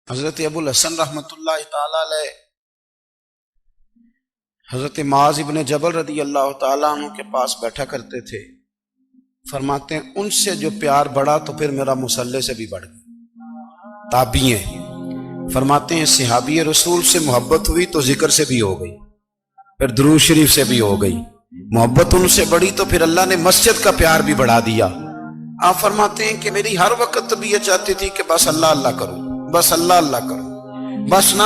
حضرت ابو الحسن رحمۃ تعالی علیہ حضرت معاذ ابن جبل رضی اللہ تعالیٰ عنہ کے پاس بیٹھا کرتے تھے۔ فرماتے ہیں ان سے جو پیار بڑھا تو پھر میرا مصلی سے بھی بڑھ گیا۔ تابعی ہیں، فرماتے ہیں صحابی رسول سے محبت ہوئی تو ذکر سے بھی ہو گئی، پھر درود شریف سے بھی ہو گئی۔ محبت ان سے بڑھی تو پھر اللہ نے مسجد کا پیار بھی بڑھا دیا۔ آپ فرماتے ہیں کہ میری ہر وقت طبیعت چاہتی تھی کہ بس اللہ اللہ کروں، بس اللہ اللہ کروں، بس نہ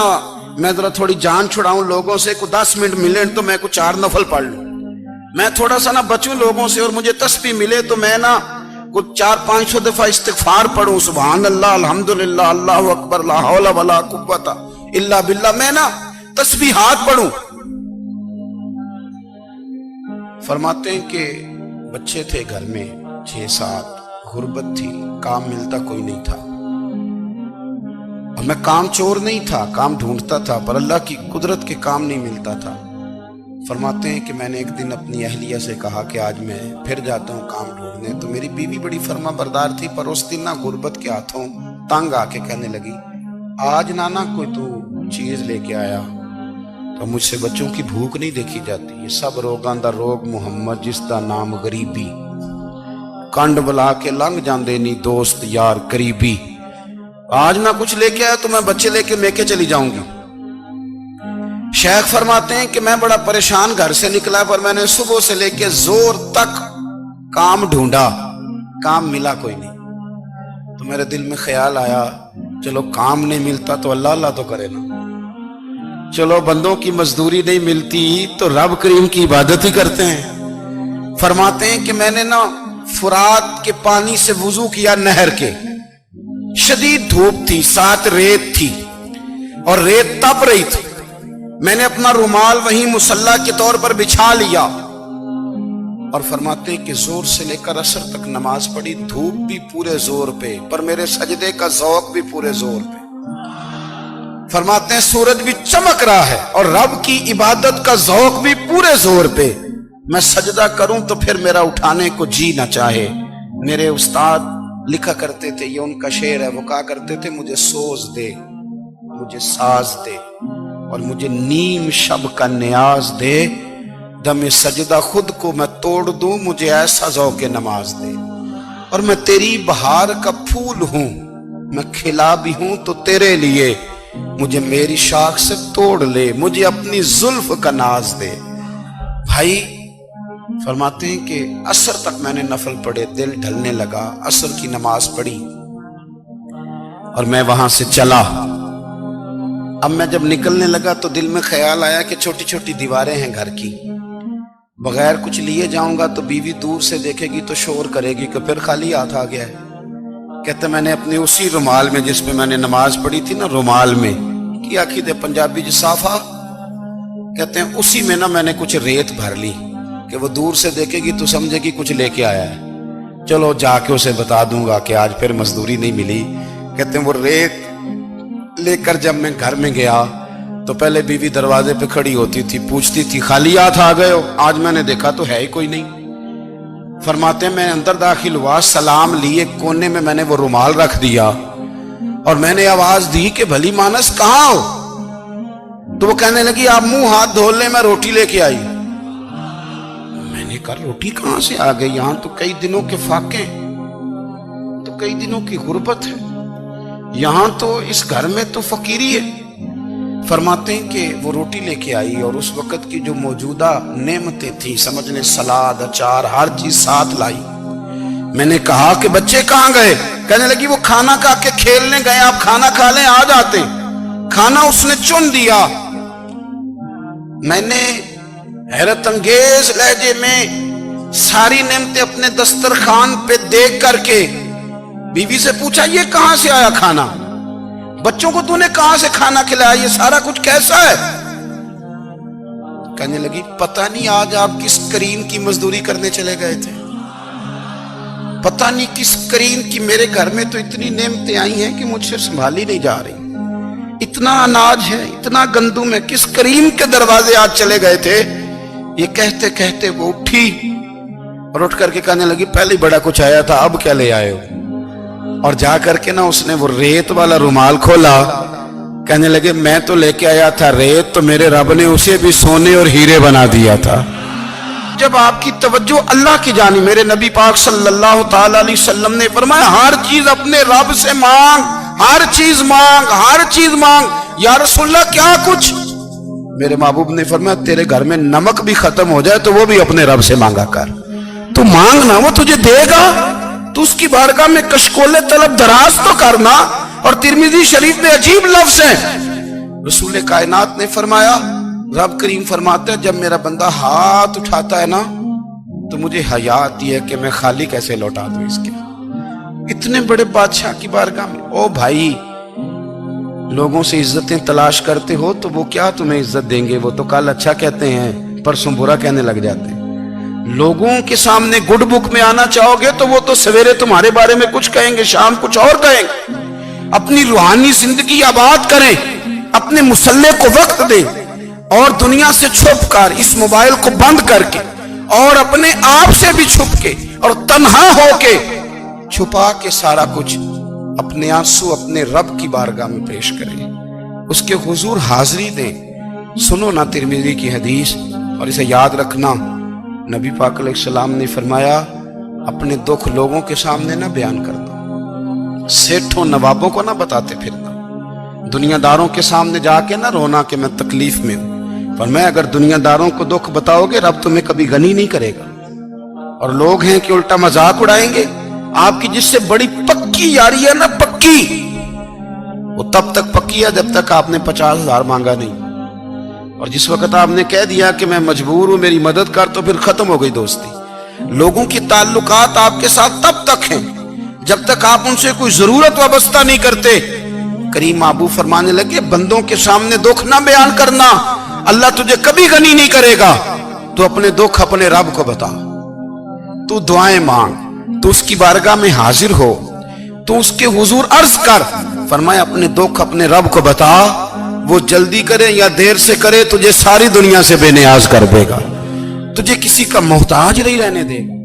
میں ذرا تھوڑی جان چھڑاؤں لوگوں سے، کو 10 منٹ ملے تو میں کو 4 نفل پڑھ لوں، میں تھوڑا سا نہ بچوں لوگوں سے، اور مجھے تسبیح ملے تو میں نہ کو 400-500 دفعہ استغفار پڑھوں، سبحان اللہ، الحمدللہ، اللہ اکبر، لا حول ولا قوت الا باللہ، میں نہ تسبیحات پڑھوں۔ فرماتے ہیں کہ بچے تھے گھر میں 6-7، غربت تھی، کام ملتا کوئی نہیں تھا، اور میں کام چور نہیں تھا، کام ڈھونڈتا تھا، پر اللہ کی قدرت کے کام نہیں ملتا تھا۔ فرماتے ہیں کہ میں نے ایک دن اپنی اہلیہ سے کہا کہ آج میں پھر جاتا ہوں کام ڈھونڈنے، تو میری بیوی بڑی فرما بردار تھی، پر اس دن نہ غربت کے ہاتھوں تنگ آ کے کہنے لگی آج نانا کوئی تو چیز لے کے آیا، تو مجھ سے بچوں کی بھوک نہیں دیکھی جاتی، یہ سب روگاں دا روگ محمد جس دا نام غریبی، کنڈ بلا کے لنگ جاندے نہیں دوست یار قریبی، آج نہ کچھ لے کے آیا تو میں بچے لے کے میکے چلی جاؤں گی۔ شیخ فرماتے ہیں کہ میں بڑا پریشان گھر سے نکلا، پر میں نے صبح سے لے کے زور تک کام ڈھونڈا، کام ملا کوئی نہیں، تو میرے دل میں خیال آیا چلو کام نہیں ملتا تو اللہ اللہ تو کرے نا، چلو بندوں کی مزدوری نہیں ملتی تو رب کریم کی عبادت ہی کرتے ہیں۔ فرماتے ہیں کہ میں نے نا فرات کے پانی سے وضو کیا، نہر کے، شدید دھوپ تھی، ساتھ ریت تھی اور ریت تپ رہی تھی، میں نے اپنا رومال وہیں مصلی کے طور پر بچھا لیا، اور فرماتے ہیں کہ زور سے لے کر عصر تک نماز پڑھی، دھوپ بھی پورے زور پہ، پر میرے سجدے کا ذوق بھی پورے زور پہ۔ فرماتے ہیں سورج بھی چمک رہا ہے اور رب کی عبادت کا ذوق بھی پورے زور پہ، میں سجدہ کروں تو پھر میرا اٹھانے کو جی نہ چاہے۔ میرے استاد لکھا کرتے تھے، یہ ان کا شعر ہے، وہ کہا کرتے تھے مجھے سوز دے، مجھے ساز دے، اور مجھے نیم شب کا نیاز دے، دم سجدہ خود کو میں توڑ دوں، مجھے ایسا ذوق نماز دے، اور میں تیری بہار کا پھول ہوں، میں کھلا بھی ہوں تو تیرے لیے، مجھے میری شاخ سے توڑ لے، مجھے اپنی زلف کا ناز دے۔ بھائی فرماتے ہیں کہ عصر تک میں نے نفل پڑھے، دل ڈھلنے لگا، عصر کی نماز پڑھی اور میں وہاں سے چلا۔ اب میں جب نکلنے لگا تو دل میں خیال آیا کہ چھوٹی چھوٹی دیواریں ہیں گھر کی، بغیر کچھ لیے جاؤں گا تو بیوی دور سے دیکھے گی تو شور کرے گی کہ پھر خالی ہاتھ آ گیا ہے۔ کہتے میں نے اپنے اسی رومال میں جس پہ میں نے نماز پڑھی تھی نا، رومال میں کیا عقیدے پنجابی جسافہ کہتے ہیں، اسی میں نا میں نے کچھ ریت بھر لی کہ وہ دور سے دیکھے گی تو سمجھے گی کچھ لے کے آیا ہے، چلو جا کے اسے بتا دوں گا کہ آج پھر مزدوری نہیں ملی۔ کہتے ہیں وہ ریت لے کر جب میں گھر میں گیا تو پہلے بیوی دروازے پہ کھڑی ہوتی تھی، پوچھتی تھی خالی ہاتھ آ گئے ہو؟ آج میں نے دیکھا تو ہے ہی کوئی نہیں۔ فرماتے ہیں میں اندر داخل ہوا، سلام لیے، کونے میں نے وہ رومال رکھ دیا اور میں نے آواز دی کہ بھلی مانس کہاں ہو؟ تو وہ کہنے لگی آپ منہ ہاتھ دھو لیں، میں روٹی لے کے آئی۔ میں نے کہا روٹی کہاں سے آ گئی؟ یہاں تو کئی دنوں کے فاقے، تو کئی دنوں کی غربت ہے، یہاں تو اس گھر میں تو فقیری ہے۔ فرماتے ہیں کہ وہ روٹی لے کے آئی اور اس وقت کی جو موجودہ نعمتیں تھیں، سمجھ لیں سلاد، اچار، ہر چیز ساتھ لائی۔ میں نے کہا کہ بچے کہاں گئے؟ کہنے لگی وہ کھانا کھا کے کھیلنے گئے، آپ کھانا کھا لیں آ جاتے۔ کھانا اس نے چن دیا۔ میں نے حیرت انگیز لہجے میں ساری نعمتیں اپنے دسترخوان پہ دیکھ کر کے بیوی سے پوچھا یہ کہاں سے آیا کھانا؟ بچوں کو تو نے کہاں سے کھانا کھلایا؟ یہ سارا کچھ کیسا ہے؟ کہنے لگی پتہ نہیں آج آپ کس کریم کی مزدوری کرنے چلے گئے تھے، پتہ نہیں کس کریم کی، میرے گھر میں تو اتنی نعمتیں آئی ہیں کہ مجھ سے سنبھالی نہیں جا رہی، اتنا اناج ہے، اتنا گندم ہے، کس کریم کے دروازے آج چلے گئے تھے؟ یہ کہتے کہتے وہ اٹھی اور اٹھ کر کے کہنے لگی پہلے بڑا کچھ آیا تھا، اب کیا لے آئے ہو؟ اور جا کر کے نا اس نے وہ ریت والا رومال کھولا کہنے لگے میں تو لے کے آیا تھا ریت، تو میرے رب نے اسے بھی سونے اور ہیرے بنا دیا تھا۔ جب آپ کی توجہ اللہ کی جانب، میرے نبی پاک صلی اللہ تعالی علیہ وسلم نے فرمایا ہر چیز اپنے رب سے مانگ، ہر چیز مانگ، ہر چیز مانگ۔ یا رسول اللہ کیا کچھ؟ میرے محبوب نے فرمایا تیرے گھر میں نمک بھی ختم ہو جائے تو وہ بھی اپنے رب سے مانگا کر، تو مانگنا وہ تجھے دے گا، تو اس کی بارگاہ میں کشکول طلب دراز تو کرنا۔ اور ترمذی شریف میں عجیب لفظ ہے، رسول کائنات نے فرمایا، رب کریم فرماتا ہے جب میرا بندہ ہاتھ اٹھاتا ہے نا تو مجھے حیا آتی ہے کہ میں خالی کیسے لوٹا دوں اس کے۔ اتنے بڑے بادشاہ کی بارگاہ میں، او بھائی لوگوں سے عزتیں تلاش کرتے ہو تو وہ کیا تمہیں عزت دیں گے؟ وہ تو کل اچھا کہتے ہیں پرسوں برا کہنے لگ جاتے ہیں۔ لوگوں کے سامنے گڈ بک میں آنا چاہو گے تو وہ تو سویرے تمہارے بارے میں کچھ کہیں گے، شام کچھ اور کہیں گے۔ اپنی روحانی زندگی آباد کریں، اپنے مسلح کو وقت دیں، اور دنیا سے چھپ کر اس موبائل کو بند کر کے اور اپنے آپ سے بھی چھپ کے اور تنہا ہو کے چھپا کے سارا کچھ اپنے آنسو اپنے رب کی بارگاہ میں پیش کریں، اس کے حضور حاضری دیں۔ سنو نا ترمذی کی حدیث اور اسے یاد رکھنا، نبی پاک علیہ السلام نے فرمایا اپنے دکھ لوگوں کے سامنے نہ بیان کرنا، سیٹھوں نوابوں کو نہ بتاتے پھرنا، دنیا داروں کے سامنے جا کے نہ رونا کہ میں تکلیف میں ہوں۔ پر میں اگر دنیا داروں کو دکھ بتاؤ گے رب تمہیں کبھی غنی نہیں کرے گا، اور لوگ ہیں کہ الٹا مذاق اڑائیں گے۔ آپ کی جس سے بڑی پکی یاری ہے نا، پکی، وہ تب تک پکی ہے جب تک آپ نے 50,000 مانگا نہیں، اور جس وقت آپ نے کہہ دیا کہ میں مجبور ہوں میری مدد کر تو پھر ختم ہو گئی دوستی۔ لوگوں کی تعلقات آپ کے ساتھ تب تک ہیں جب تک آپ ان سے کوئی ضرورت وابستہ نہیں کرتے۔ کریم محبوب فرمانے لگے بندوں کے سامنے دکھ نہ بیان کرنا، اللہ تجھے کبھی غنی نہیں کرے گا۔ تو اپنے دکھ اپنے رب کو بتا، تو دعائیں مانگ، تو اس کی بارگاہ میں حاضر ہو، تو اس کے حضور عرض کر۔ فرمایا اپنے دکھ اپنے رب کو بتا، وہ جلدی کرے یا دیر سے کرے تجھے ساری دنیا سے بے نیاز کر دے گا، تجھے کسی کا محتاج نہیں رہنے دے گا۔